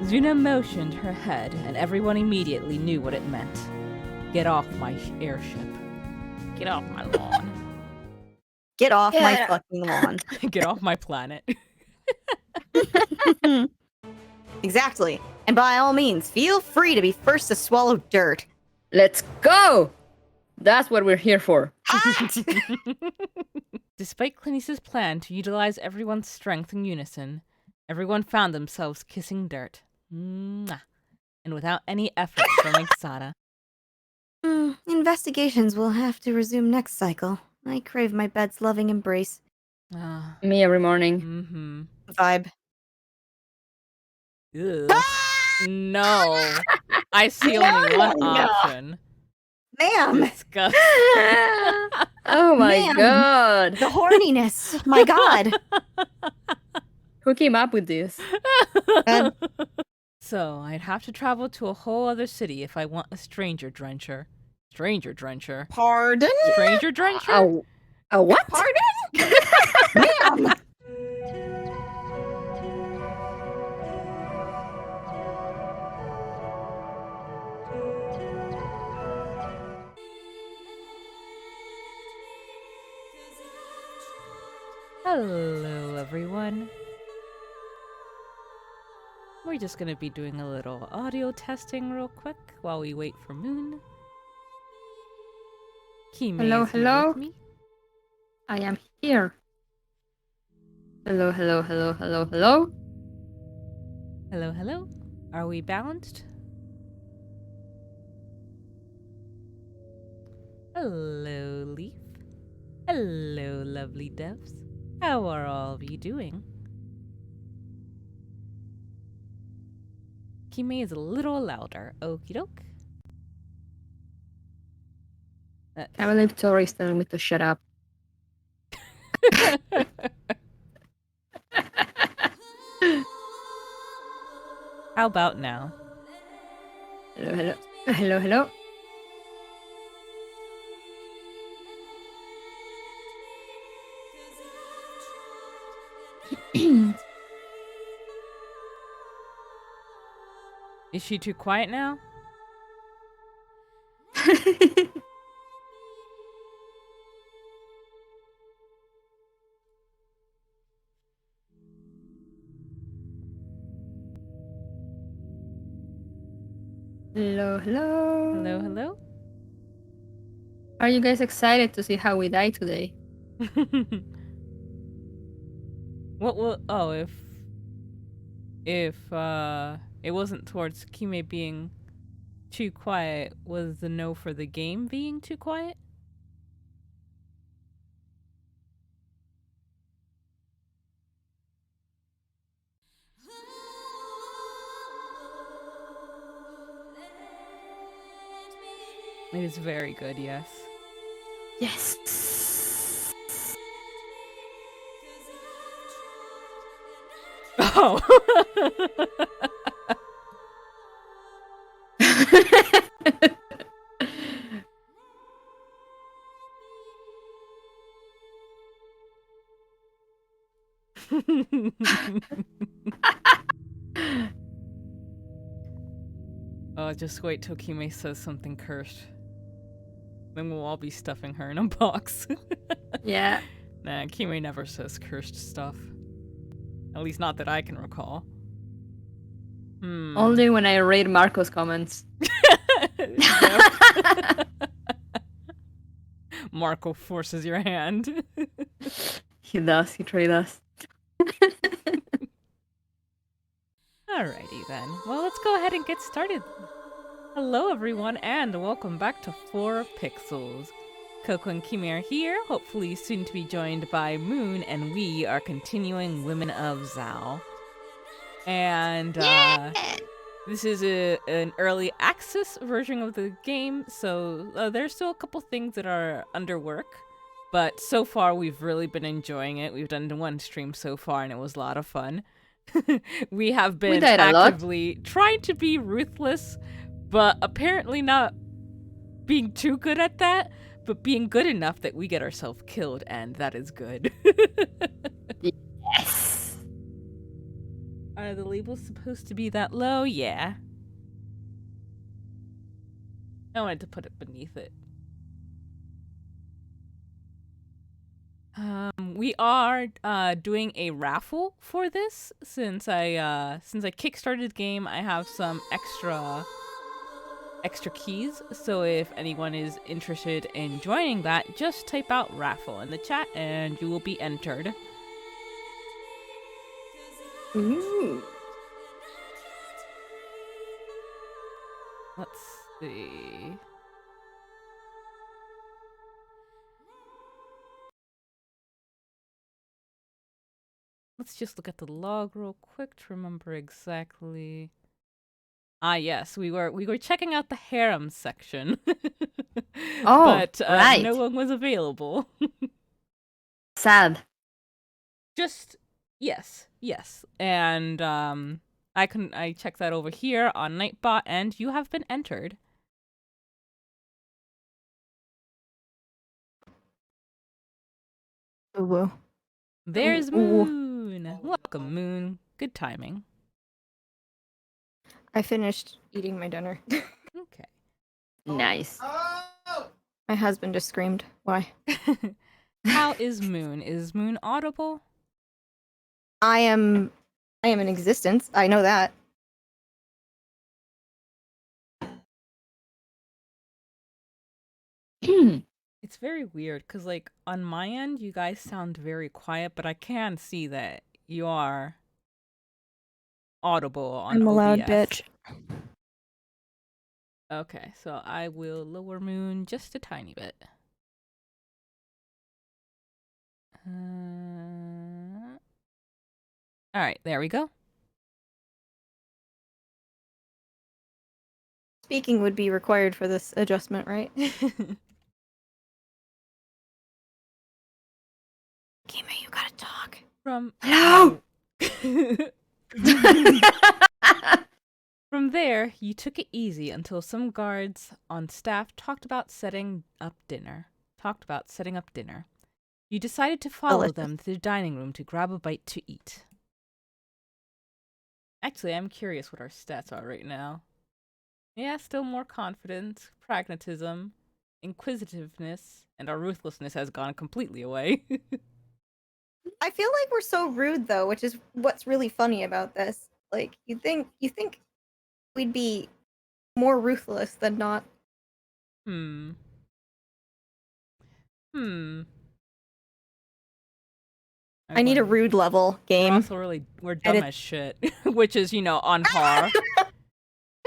Zuna motioned her head, and everyone immediately knew what it meant. Get off my airship. Get off my lawn. Get off my fucking lawn. Get off my planet. Exactly. And by all means, feel free to be first to swallow dirt. Let's go! That's what we're here for. Despite Clanice's plan to utilize everyone's strength in unison, everyone found themselves kissing dirt. Mwah. And without any effort from Ixana. Investigations will have to resume next cycle. I crave my bed's loving embrace. Me every morning. Mm-hmm. Vibe. No. I see only one option. Ma'am! Disgusting. Oh my Man. god. The horniness! My god! Who came up with this? So, I'd have to travel to a whole other city if I want a stranger drencher. Stranger drencher? Pardon? Stranger drencher? A what? Pardon? Ma'am! Hello, everyone. We're just gonna be doing a little audio testing real quick while we wait for Moon. Kime Hello, is here hello. with me. I am here. Hello, hello, hello, hello, hello. Hello, hello. Are we balanced? Hello, Leaf. Hello, lovely doves. How are all of you doing? Kime is a little louder. Okie doke. I believe Tori's telling me to shut up. How about now? Hello, hello. Hello, hello. Is she too quiet now? Hello, hello. Hello, hello. Are you guys excited to see how we die today? What will? Oh, if it wasn't towards Kime being too quiet, was the no for the game being too quiet? It is very good, yes. Yes. Oh. Oh, just wait till Kime says something cursed. Then we'll all be stuffing her in a box. Yeah. Nah, Kime never says cursed stuff. At least not that I can recall. Only when I read Marco's comments. Marco forces your hand. He does. He truly does. Alrighty then. Well, let's go ahead and get started. Hello everyone, and welcome back to 4 Pixels. Coco and Kime are here, hopefully soon to be joined by Moon, and we are continuing Women of Zao. And this is an early access version of the game, so there's still a couple things that are under work. But so far, we've really been enjoying it. We've done one stream so far, and it was a lot of fun. We have been actively trying to be ruthless, but apparently not being too good at that, but being good enough that we get ourselves killed, and that is good. Yes. Are the labels supposed to be that low? Yeah. I wanted to put it beneath it. We are doing a raffle for this since I kickstarted the game. I have some extra keys. So if anyone is interested in joining that, just type out raffle in the chat and you will be entered. Ooh. Let's see. Let's just look at the log real quick to remember exactly. Ah, yes, we were checking out the harem section, Oh, but right. no one was available. Sad. Just yes, and I checked that over here on Nightbot, and you have been entered. Ooh. There's Ooh. Moon. Welcome, Moon. Good timing. I finished eating my dinner. Okay. Nice. My husband just screamed. Why? How is Moon? Is Moon audible? I am in existence. I know that. It's very weird because, like, on my end, you guys sound very quiet, but I can see that you are audible on I'm a loud OBS. bitch. Okay, so I will lower Moon just a tiny bit. All right, there we go. Speaking would be required for this adjustment, right? Kima, you gotta talk. From Hello. From there, you took it easy until some guards on staff talked about setting up dinner. You decided to follow Delicious. them to the dining room to grab a bite to eat. Actually, I'm curious what our stats are right now. Yeah, still more confidence, pragmatism, inquisitiveness, and our ruthlessness has gone completely away. I feel like we're so rude though, which is what's really funny about this. Like you think we'd be more ruthless than not. Hmm. I need a rude level game. We're dumb as shit, which is, on par.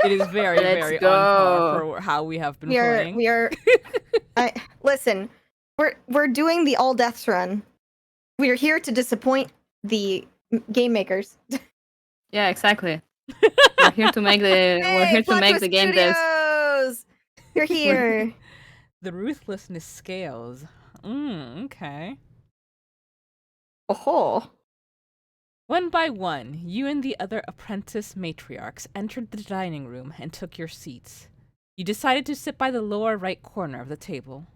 It is very, Let's very go. on par for how we have been playing. Listen, we're doing the all deaths run. We're here to disappoint the game makers. Yeah, exactly. We're here to make the game this. Studios! You're here. The ruthlessness scales. Okay. Oh. One by one, you and the other apprentice matriarchs entered the dining room and took your seats. You decided to sit by the lower right corner of the table.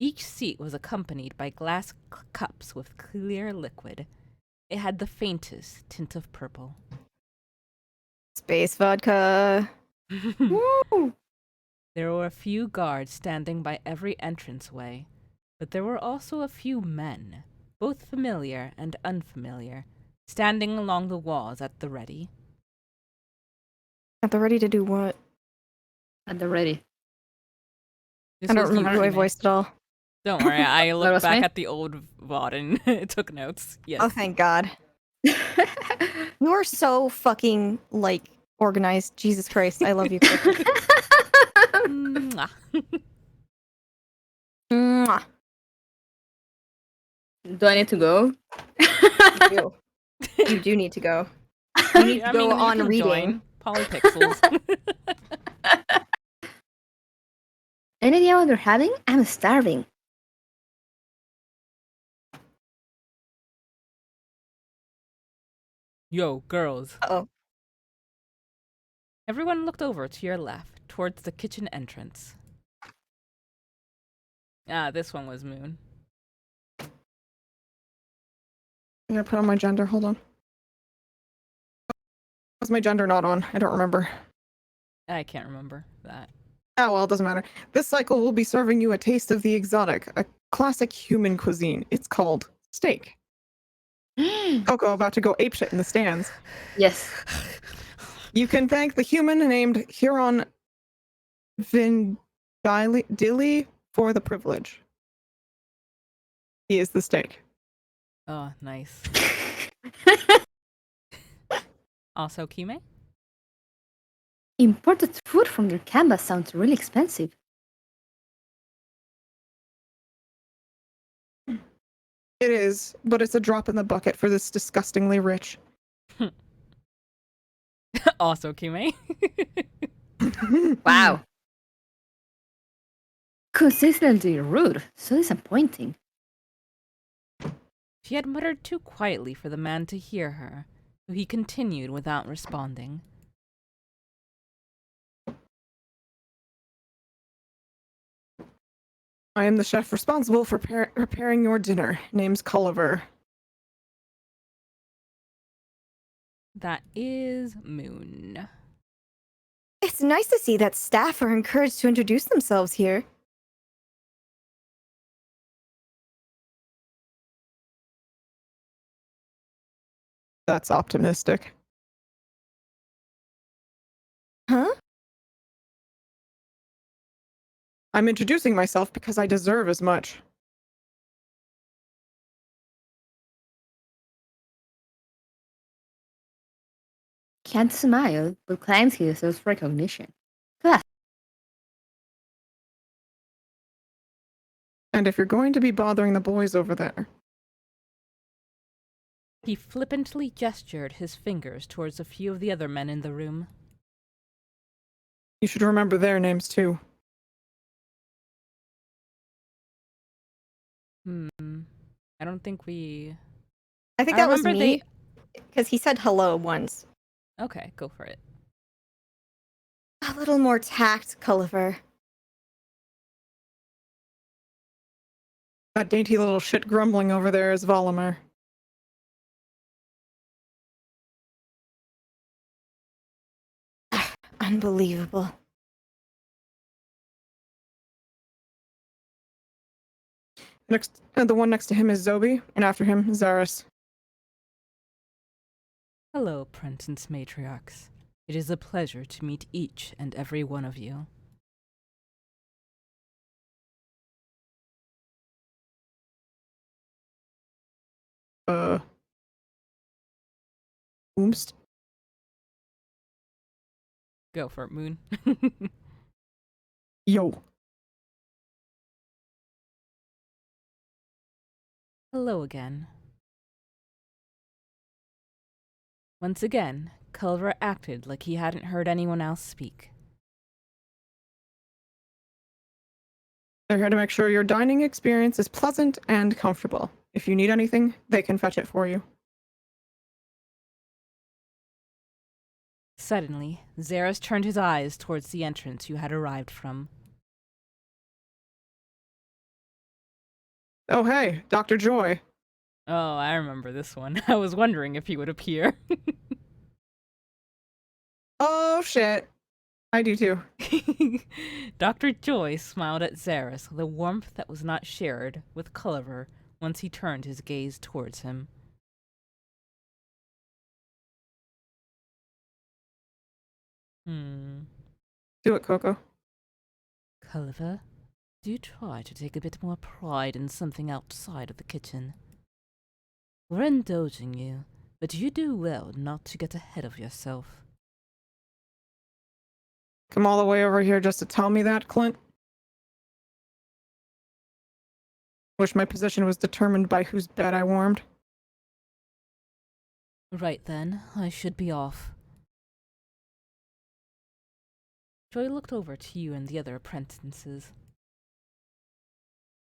Each seat was accompanied by glass cups with clear liquid. It had the faintest tint of purple. Space vodka. Woo! There were a few guards standing by every entranceway, but there were also a few men, both familiar and unfamiliar, standing along the walls at the ready. At the ready to do what? At the ready. This I don't was you, remember my Kime. voice at all. Don't worry, I looked was back me? at the old VOD and took notes. Yes. Oh, thank God. You are so fucking, organized. Jesus Christ, I love you. Mwah. Mwah. Do I need to go? You do need to go. You need to go you on can reading. join Polypixels. Any idea what they're having? I'm starving. Yo, girls. Uh-oh. Everyone looked over to your left, towards the kitchen entrance. Ah, this one was Moon. I'm gonna put on my gender. Hold on. was my gender not on? I don't remember. I can't remember that. Oh, well, it doesn't matter. This cycle will be serving you a taste of the exotic, a classic human cuisine. It's called steak. Coco about to go apeshit in the stands. Yes. You can thank the human named Huron Vindili for the privilege. He is the steak. Oh, nice. Also, Kime? Imported food from their canvas sounds really expensive. It is, but it's a drop in the bucket for this disgustingly rich. Also, Kime? Wow. Consistently rude, so disappointing. She had muttered too quietly for the man to hear her, so he continued without responding. I am the chef responsible for preparing your dinner. Name's Culliver. That is Moon. It's nice to see that staff are encouraged to introduce themselves here. That's optimistic. Huh? I'm introducing myself because I deserve as much. Can't smile, but claims he deserves recognition. Class. And if you're going to be bothering the boys over there, He flippantly gestured his fingers towards a few of the other men in the room. you should remember their names too. I don't think we... I think I that was remember me, because he said hello once. Okay, go for it. A little more tact, Culliver. That dainty little shit grumbling over there is Volamar. Unbelievable. Next, the one next to him is Zobi, and after him, Zaris. Hello, Prentice Matriarchs. It is a pleasure to meet each and every one of you. Oomst. Go for it, Moon. Yo. Hello again. Once again, Culver acted like he hadn't heard anyone else speak. They're here to make sure your dining experience is pleasant and comfortable. If you need anything, they can fetch it for you. Suddenly, Zaris turned his eyes towards the entrance you had arrived from. Oh hey, Dr. Joy. Oh, I remember this one. I was wondering if he would appear. Oh shit. I do too. Dr. Joy smiled at Zaris with a warmth that was not shared with Culliver once he turned his gaze towards him. Do it, Coco. Culliver, do try to take a bit more pride in something outside of the kitchen. We're indulging you, but you do well not to get ahead of yourself. Come all the way over here just to tell me that, Clint? Wish my position was determined by whose bed I warmed. Right then, I should be off. Joy looked over to you and the other apprentices.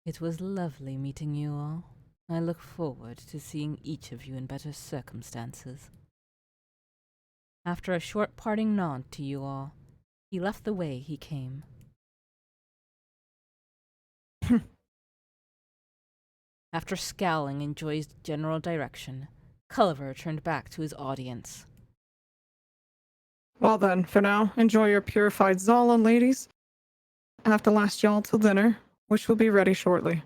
It was lovely meeting you all. I look forward to seeing each of you in better circumstances. After a short parting nod to you all, he left the way he came. After scowling in Joy's general direction, Culliver turned back to his audience. Well then, for now, enjoy your purified Zala, ladies. I have to last y'all till dinner, which will be ready shortly.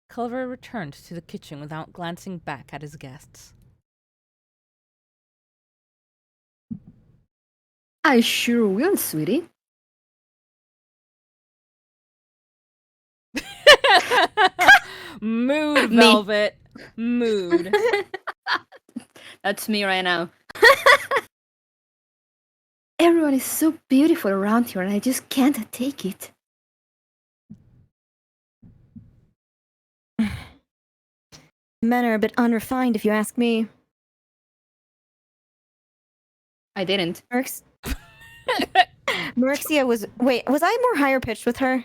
Culver returned to the kitchen without glancing back at his guests. I sure will, sweetie. Mood, Me. Velvet. Mood. That's me right now. Everyone is so beautiful around here, and I just can't take it. Men are a bit unrefined, if you ask me. I didn't. Merixa was. Wait, was I more higher pitched with her?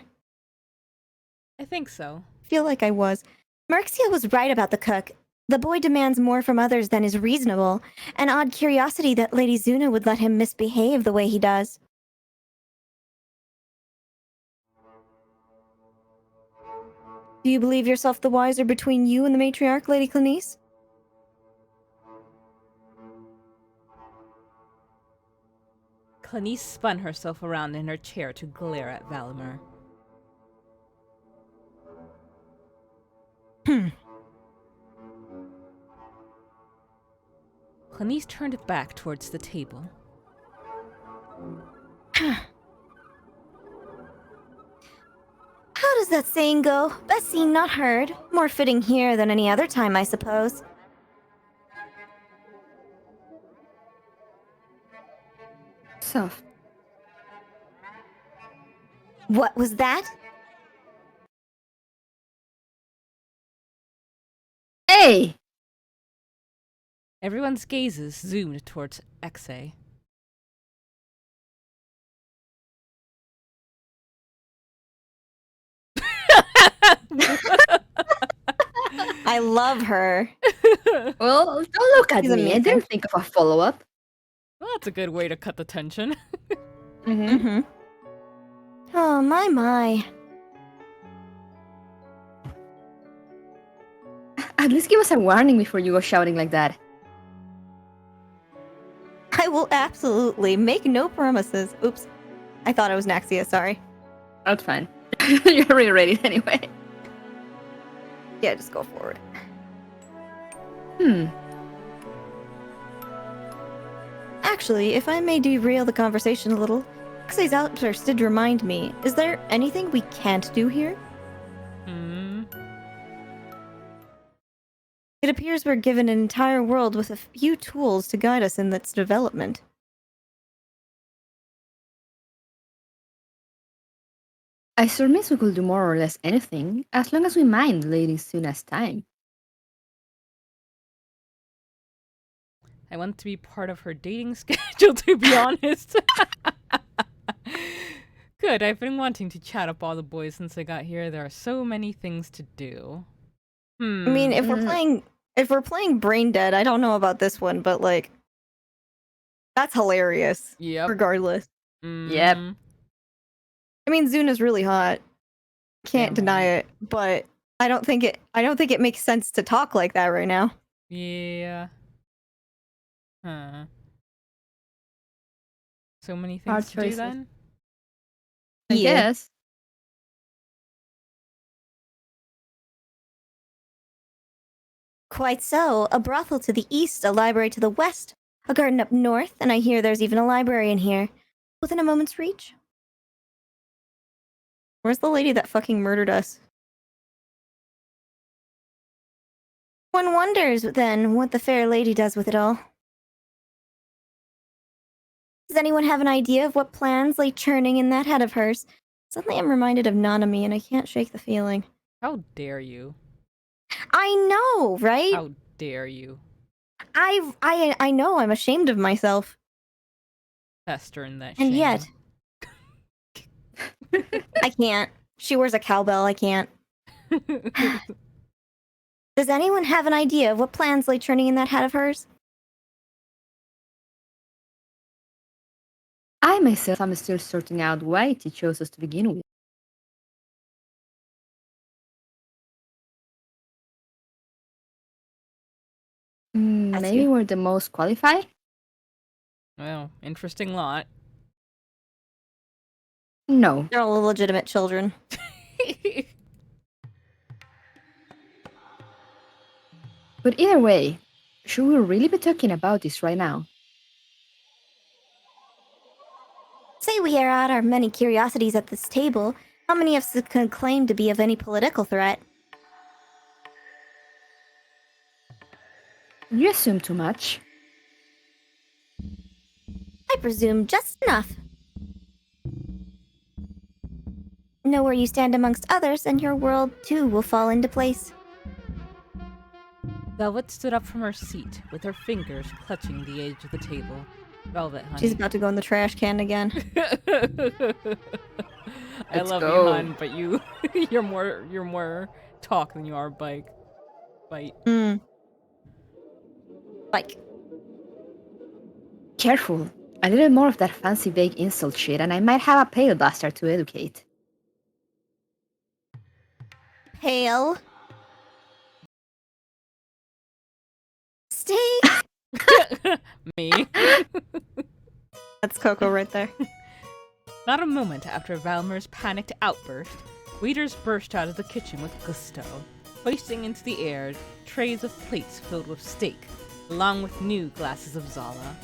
I think so. Feel like I was. Merixa was right about the cook. The boy demands more from others than is reasonable. An odd curiosity that Lady Zuna would let him misbehave the way he does. Do you believe yourself the wiser between you and the matriarch, Lady Clanice? Clanice spun herself around in her chair to glare at Valimer. Clanice turned back towards the table. How does that saying go? Best seen, not heard. More fitting here than any other time, I suppose. Soft. What was that? Hey! Everyone's gazes zoomed towards Exe. I love her. Well, don't look at She's me. I amazing. didn't think of a follow-up. Well, that's a good way to cut the tension. Mm-hmm. Oh, my. At least give us a warning before you go shouting like that. I will absolutely make no promises. Oops. I thought I was Naxia, sorry. That's fine. You're already ready anyway. Yeah, just go forward. Actually, if I may derail the conversation a little, Xe's outburst did remind me, is there anything we can't do here? Hmm. It appears we're given an entire world with a few tools to guide us in its development. I surmise we could do more or less anything, as long as we mind Lady Suna's time. I want to be part of her dating schedule, to be honest. Good, I've been wanting to chat up all the boys since I got here. There are so many things to do. I mean, if we're playing Brain Dead, I don't know about this one, but like that's hilarious. Yep. Regardless. Yep. I mean, Zuna's really hot. Can't deny it, but I don't think it makes sense to talk like that right now. Yeah. Huh. So many Hard things to do choices. then? I Yeah. guess. Quite so. A brothel to the east, a library to the west, a garden up north, and I hear there's even a library in here. Within a moment's reach. Where's the lady that fucking murdered us? One wonders, then, what the fair lady does with it all. Does anyone have an idea of what plans lay churning in that head of hers? Suddenly I'm reminded of Nanami, and I can't shake the feeling. How dare you? I know, right? How dare you? I know, I'm ashamed of myself. Fester in that And shame. yet... I can't. She wears a cowbell, I can't. Does anyone have an idea of what plans lay churning in that hat of hers? I myself am still sorting out why she chose us to begin with. That's Maybe you. we're the most qualified? Well, interesting lot. No. They're all legitimate children. But either way, should we really be talking about this right now? Say we air out our many curiosities at this table. How many of us can claim to be of any political threat? You assume too much. I presume just enough. Know where you stand amongst others, and your world too will fall into place. Velvet stood up from her seat, with her fingers clutching the edge of the table. Velvet, honey. She's about to go in the trash can again. I Let's love go. you, hon, but you're more talk than you are bite. Like, Careful. A little more of that fancy vague insult shit, and I might have a pale bastard to educate. pale. Stay. Me. That's Coco right there. Not a moment after Valmer's panicked outburst, waiters burst out of the kitchen with gusto, hoisting into the air trays of plates filled with steak, along with new glasses of Zala.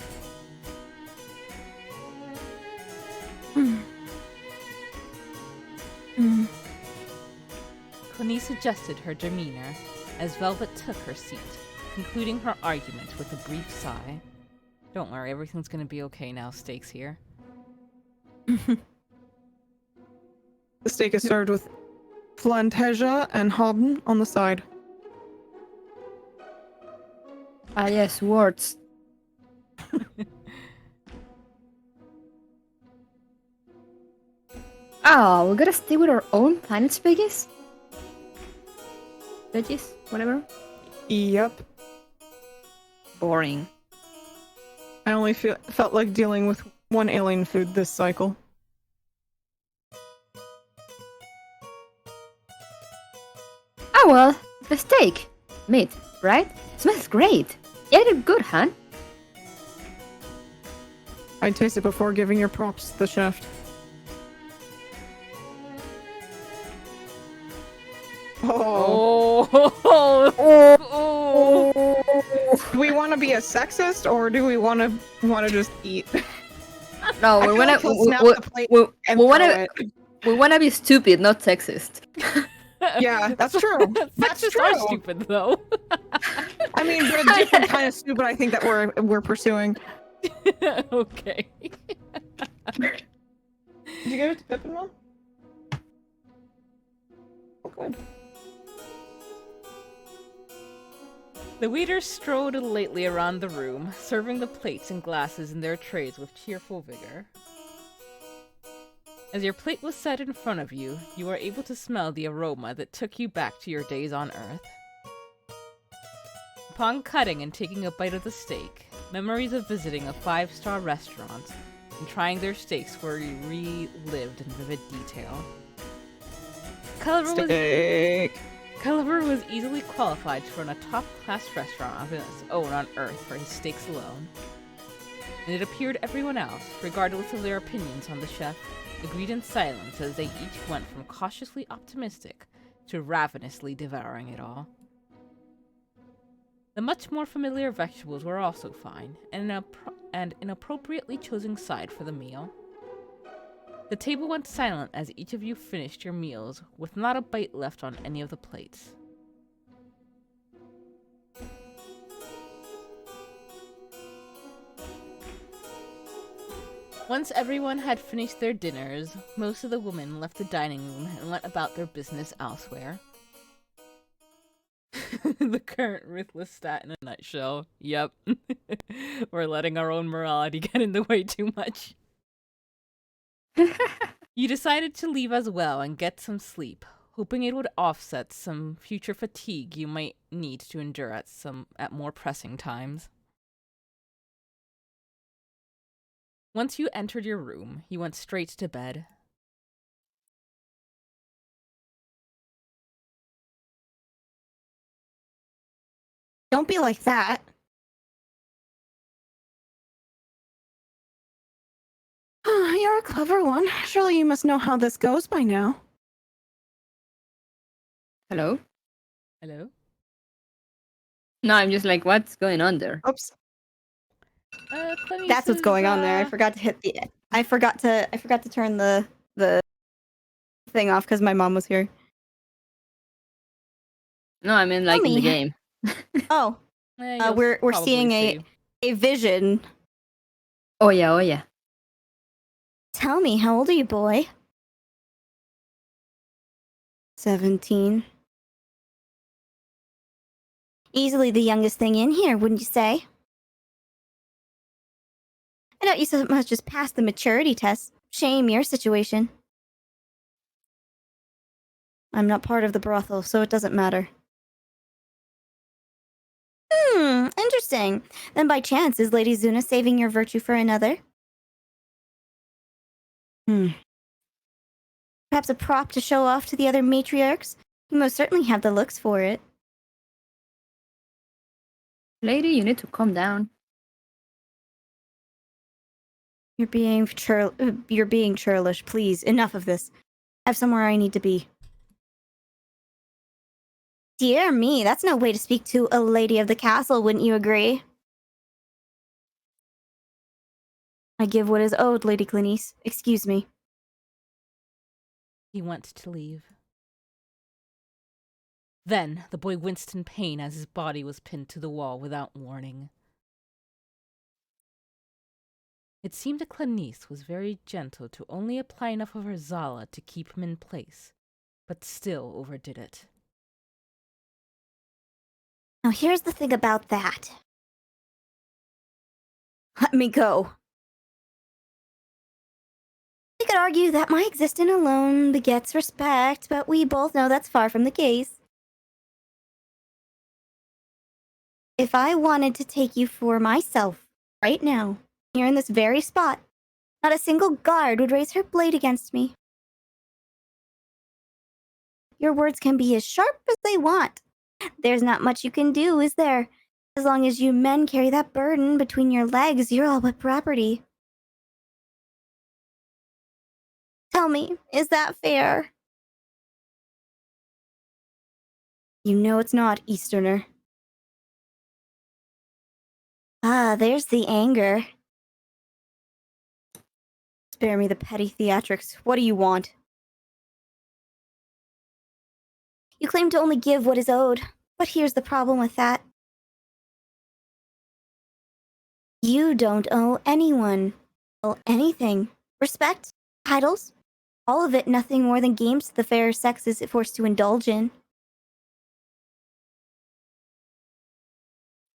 Clanice adjusted her demeanor as Velvet took her seat, concluding her argument with a brief sigh. Don't worry, everything's gonna be okay now, Steak's here. The steak is served with flanteja and hobben on the side. Ah, yes, words. Oh, we gotta stay with our own planet's veggies? Veggies? Whatever? Yep. Boring. I only felt like dealing with one alien food this cycle. Oh well, the steak. Meat, right? Smells great. Ate it good, huh? I'd taste it before giving your props to the chef. Oh. Do we want to be a sexist or do we want to just eat? No, I we feel wanna like he'll snap the plate and we throw wanna it. we wanna be stupid, not sexist. Yeah, that's true. That's Sexists true. are stupid, though. I mean, there's a different kind of stupid I think that we're pursuing. Okay. Did you give it to Pippin, Mom? Oh, good. The waiters strode lightly around the room, serving the plates and glasses in their trays with cheerful vigor. As your plate was set in front of you, you were able to smell the aroma that took you back to your days on Earth. Upon cutting and taking a bite of the steak, memories of visiting a 5-star restaurant and trying their steaks were relived in vivid detail. Culliver was easily qualified to run a top-class restaurant of his own on Earth for his steaks alone. And it appeared everyone else, regardless of their opinions on the chef, agreed in silence as they each went from cautiously optimistic to ravenously devouring it all. The much more familiar vegetables were also fine, and an appropriately chosen side for the meal. The table went silent as each of you finished your meals, with not a bite left on any of the plates. Once everyone had finished their dinners, most of the women left the dining room and went about their business elsewhere. The current ruthless stat in a nutshell. Yep. We're letting our own morality get in the way too much. You decided to leave as well and get some sleep, hoping it would offset some future fatigue you might need to endure at more pressing times. Once you entered your room, you went straight to bed. Don't be like that. You're a clever one. Surely you must know how this goes by now. Hello? Hello? No, I'm just like, what's going on there? Oops. Clanice That's what's going on there. I is, forgot to hit the. I forgot to turn the thing off because my mom was here. No, I mean like in the me. game. Oh, you'll we're probably seeing see. a vision. Oh yeah, oh yeah. Tell me, how old are you, boy? 17. Easily the youngest thing in here, wouldn't you say? I doubt you so much just passed the maturity test. Shame your situation. I'm not part of the brothel, so it doesn't matter. Interesting. Then by chance, is Lady Zuna saving your virtue for another? Perhaps a prop to show off to the other matriarchs? You most certainly have the looks for it. Lady, you need to calm down. You're being churlish. Please, enough of this. I have somewhere I need to be. Dear me, that's no way to speak to a lady of the castle, wouldn't you agree? I give what is owed, Lady Clanice. Excuse me. He went to leave. Then the boy winced in pain as his body was pinned to the wall without warning. It seemed that Clanice was very gentle to only apply enough of her Zala to keep him in place, but still overdid it. Now here's the thing about that. Let me go. We could argue that my existence alone begets respect, but we both know that's far from the case. If I wanted to take you for myself, right now, here in this very spot, not a single guard would raise her blade against me. Your words can be as sharp as they want. There's not much you can do, is there? As long as you men carry that burden between your legs, you're all but property. Tell me, is that fair? You know it's not, Easterner. Ah, there's the anger. Spare me the petty theatrics. What do you want? You claim to only give what is owed, but here's the problem with that. You don't owe anyone. Anything. Respect, titles, all of it nothing more than games the fairer sex is forced to indulge in.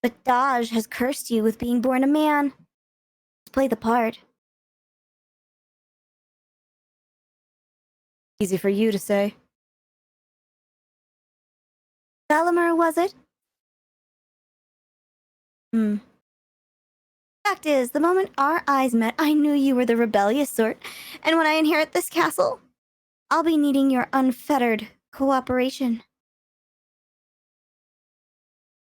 But Daj has cursed you with being born a man. Play the part. Easy for you to say. Valimer, was it? Fact is, the moment our eyes met, I knew you were the rebellious sort, and when I inherit this castle, I'll be needing your unfettered cooperation.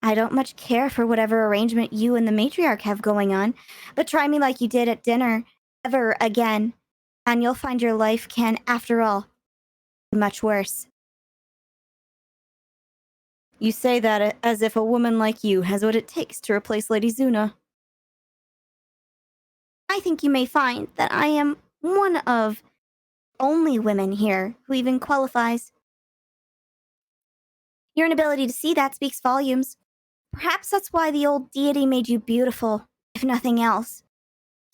I don't much care for whatever arrangement you and the matriarch have going on, but try me like you did at dinner ever again, and you'll find your life can, after all, be much worse. You say that as if a woman like you has what it takes to replace Lady Zuna. I think you may find that I am one of only women here who even qualifies. Your inability to see that speaks volumes. Perhaps that's why the old deity made you beautiful, if nothing else.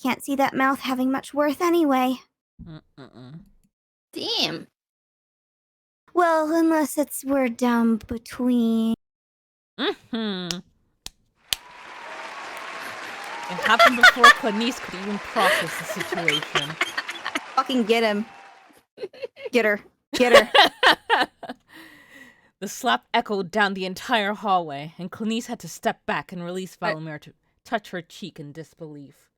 Can't see that mouth having much worth anyway. Damn. Well, unless we're down between. It happened before Clanice could even process the situation. Fucking get him. Get her. Get her. The slap echoed down the entire hallway, and Clanice had to step back and release Valimir to touch her cheek in disbelief.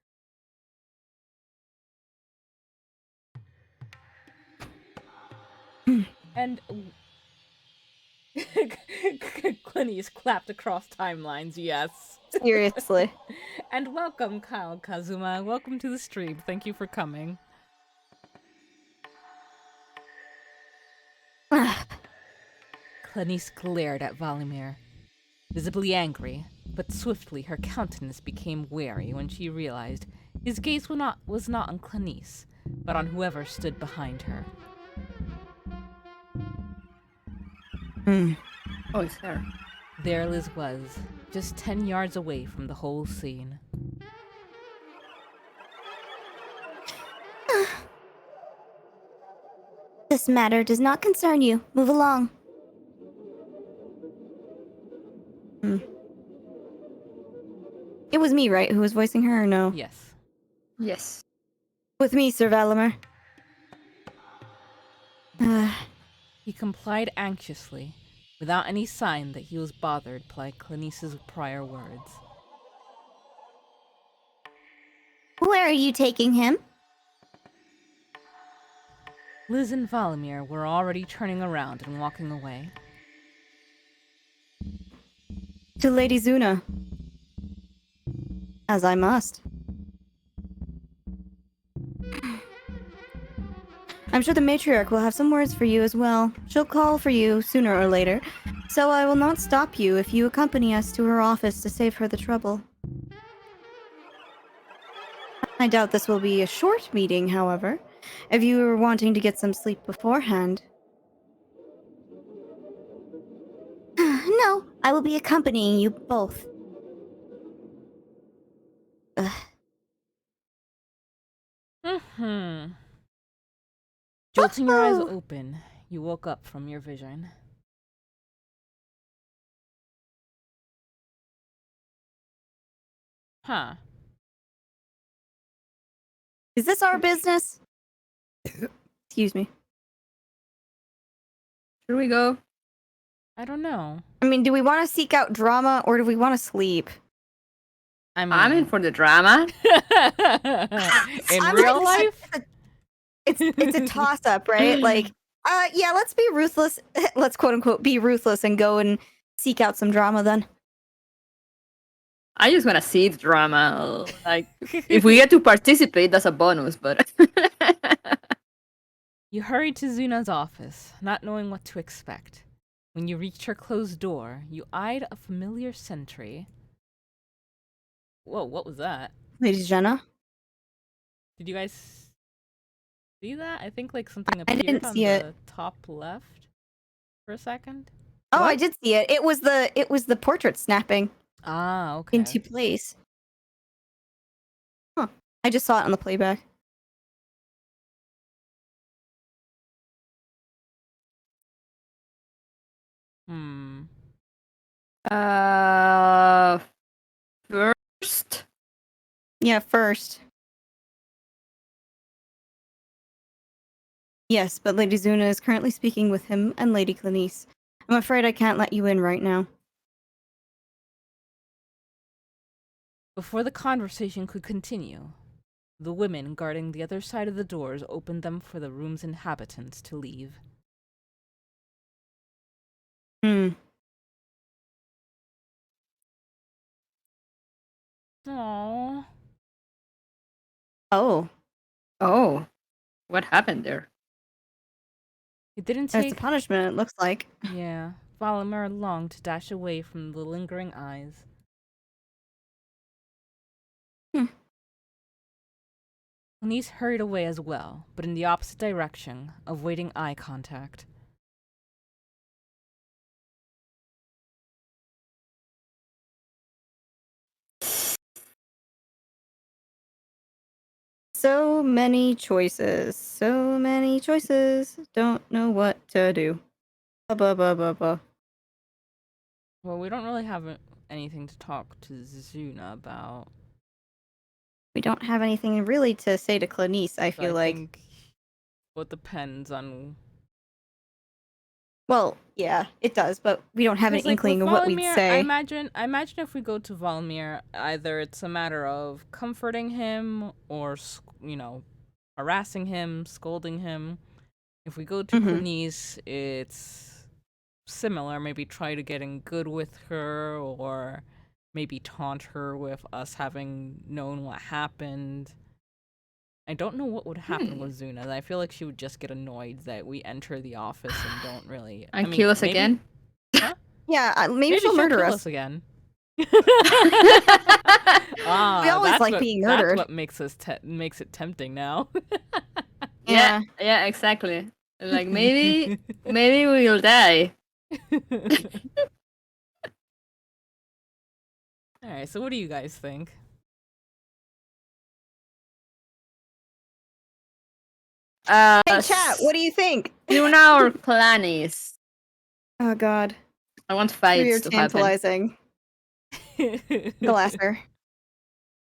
And Clanice clapped across timelines, yes. Seriously. And welcome, Kyle Kazuma. Welcome to the stream. Thank you for coming. Clanice glared at Valimir, visibly angry, but swiftly her countenance became wary when she realized his gaze was not on Clanice, but on whoever stood behind her. Oh, it's her. There Liz was, just 10 yards away from the whole scene. This matter does not concern you. Move along. It was me, right, who was voicing her, or no? Yes. Yes. With me, Sir Valimir. He complied anxiously, without any sign that he was bothered by Clanice's prior words. Where are you taking him? Liz and Valimir were already turning around and walking away. To Lady Zuna. As I must. I'm sure the matriarch will have some words for you as well. She'll call for you sooner or later, so I will not stop you if you accompany us to her office to save her the trouble. I doubt this will be a short meeting, however, if you are wanting to get some sleep beforehand. No, I will be accompanying you both. Jolting your eyes Oh. open, you woke up from your vision. Huh. Is this our business? Excuse me. Here we go. I don't know. I mean, do we want to seek out drama or do we want to sleep? I mean, I'm in for the drama. in I'm real like, life? it's a toss up, right? Like, yeah, let's be ruthless. Let's quote unquote be ruthless and go and seek out some drama then. I just want to see the drama. Like, if we get to participate, that's a bonus, but. You hurried to Zuna's office, not knowing what to expect. When you reached her closed door, you eyed a familiar sentry. Whoa, what was that? Lady Jenna? Did you guys see that? I think like something I didn't appeared on see it. the top left for a second. Oh, I What? did see it. It was the portrait snapping Ah, okay. into place. Huh. I just saw it on the playback. Hmm. First. Yeah, first. Yes, but Lady Zuna is currently speaking with him and Lady Clanice. I'm afraid I can't let you in right now. Before the conversation could continue, the women guarding the other side of the doors opened them for the room's inhabitants to leave. Hmm. Aww. Oh, Oh. What happened there? It didn't there's the take punishment, it looks like. Yeah, Valimir longed to dash away from the lingering eyes. Clanice hurried away as well, but in the opposite direction, avoiding eye contact. So many choices. So many choices. Don't know what to do. Ba. Well, we don't really have anything to talk to Zuna about. We don't have anything really to say to Clanice, I So feel I like. think it depends on. Well, yeah, it does, but we don't have an 'Cause, like, inkling with of what we'd Valimir, say. I imagine if we go to Valimir, either it's a matter of comforting him or, harassing him, scolding him. If we go to Mhm. Clanice, it's similar. Maybe try to get in good with her, or maybe taunt her with us having known what happened. I don't know what would happen with Zuna. I feel like she would just get annoyed that we enter the office and don't really. And kill us maybe, again? Huh? Yeah, maybe she'll she'll murder kill us. again. We always like being murdered. That's what makes it tempting now. Yeah, exactly. Like maybe we'll die. All right, so what do you guys think? Hey, chat, what do you think? Zuna or Clanice? Oh God, I want you're fights to happen. tantalizing. Glasser.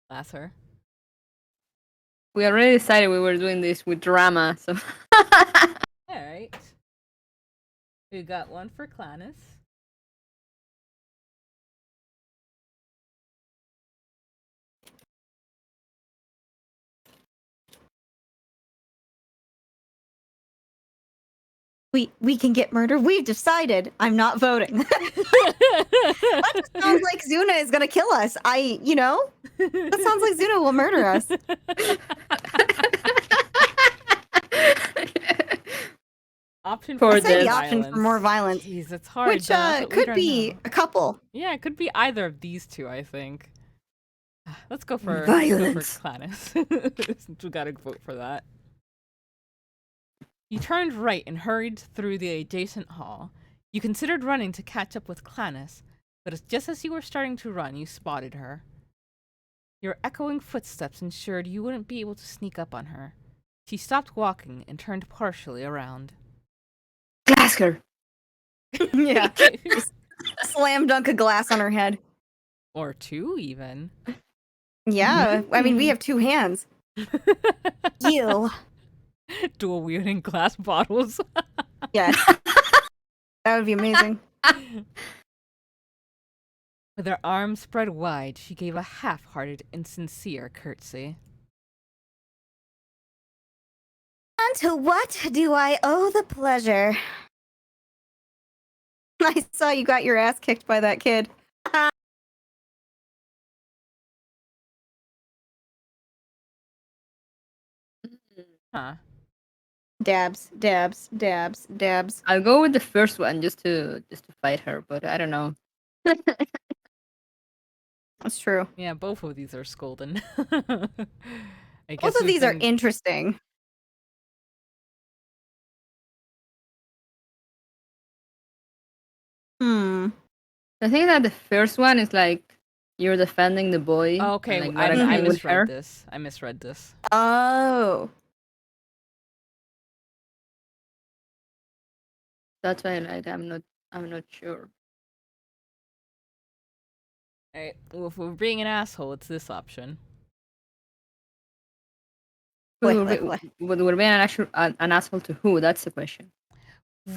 Glasser. We already decided we were doing this with drama, so. All right. We got one for Clanice. We can get murdered. We've decided. I'm not voting. That just sounds like Zuna is gonna kill us. That sounds like Zuna will murder us. Option For I say this. the option for more violence, Jeez, it's hard. which though. That's what we could don't be know. a couple. Yeah, it could be either of these two. I think. Let's go for Violence. Clanice. Since we gotta vote for that. You turned right and hurried through the adjacent hall. You considered running to catch up with Clanice, but just as you were starting to run, you spotted her. Your echoing footsteps ensured you wouldn't be able to sneak up on her. She stopped walking and turned partially around. Glasker. Yeah. Slam dunk a glass on her head. Or two, even. Yeah, I mean, we have two hands. You. Dual wielding glass bottles. Yes. That would be amazing. With her arms spread wide, she gave a half-hearted and sincere curtsy. And to what do I owe the pleasure? I saw you got your ass kicked by that kid. Huh. Dabs, dabs, dabs, dabs. I'll go with the first one just to fight her, but I don't know. That's true. Yeah, both of these are scolding. I guess Both of we these are can- interesting. I think that the first one is like you're defending the boy. Oh, okay, and, I like, not agreeing with her. misread this. Oh. That's why I'm not sure. Alright, well, if we're being an asshole, it's this option. Wait, Would we be an asshole to who? That's the question.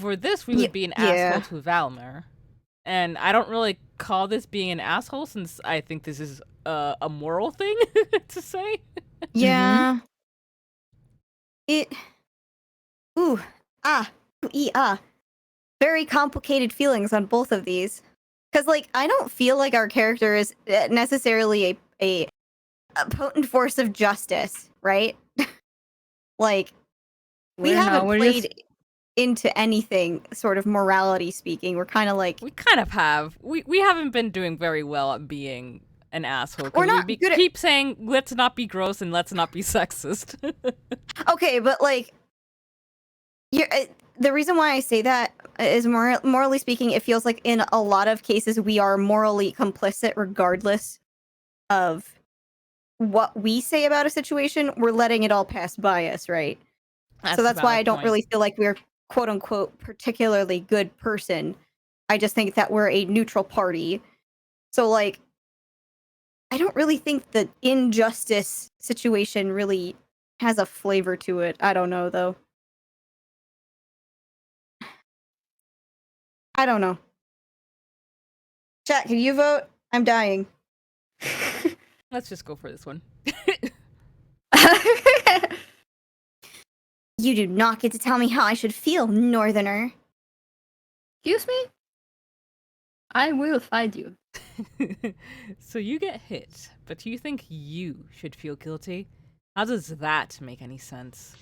For this, we would be an asshole to Valmer. And I don't really call this being an asshole since I think this is a moral thing to say. Yeah. Very complicated feelings on both of these. Because, like, I don't feel like our character is necessarily a potent force of justice, right? Like, we haven't played into anything sort of morality speaking. We're kind of like... We kind of have. We haven't been doing very well at being an asshole. We're not keep saying, let's not be gross and let's not be sexist. Okay, but, like... the reason why I say that is morally speaking, it feels like in a lot of cases we are morally complicit regardless of what we say about a situation. We're letting it all pass by us, right? So that's why I don't really feel like we're quote unquote particularly good person. I just think that we're a neutral party. So like I don't really think the injustice situation really has a flavor to it. I don't know though. I don't know. Chat, can you vote? I'm dying. Let's just go for this one. You do not get to tell me how I should feel, Northerner. Excuse me? I will fight you. So you get hit, but you think you should feel guilty? How does that make any sense?